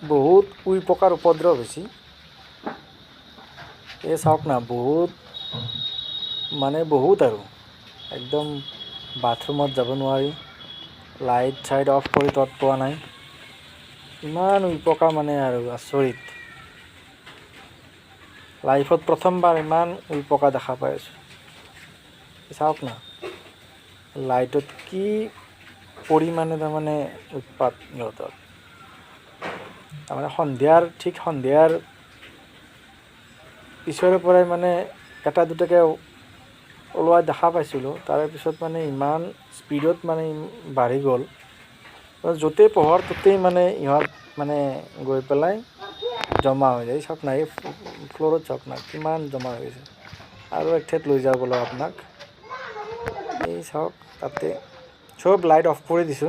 বহুত উই পকাৰ উপদ্ৰৱ বেছি। এই চাওক না, বহুত মানে বহুত আৰু একদম বাথৰুমত যাব নোৱাৰি, লাইট চাইট অফ কৰি তত পোৱা নাই, ইমান উই পকা মানে আৰু আচৰিত। লাইফত প্ৰথমবাৰ ইমান উই পকা দেখা পাই আছোঁ। চাওক না, লাইটত কি পৰিমাণে তাৰমানে উৎপাত সিহঁতৰ। তাৰমানে ঠিক সন্ধিয়াৰ পিছৰে পৰাই মানে এটা দুটাকৈ ওলোৱা দেখা পাইছিলোঁ, তাৰে পিছত মানে ইমান স্পীডত মানে বাঢ়ি গ'ল, য'তেই পোহৰ ত'তেই মানে ইহঁত মানে গৈ পেলাই জমা হৈ যায়। চাওক না, এই ফ্ল'ৰত চাওক না কিমান জমা হৈ গৈছে। আৰু এক ঠাইত লৈ যাওঁ বোলো আপোনাক, এই চাওক তাতে চব লাইট অফ কৰি দিছোঁ।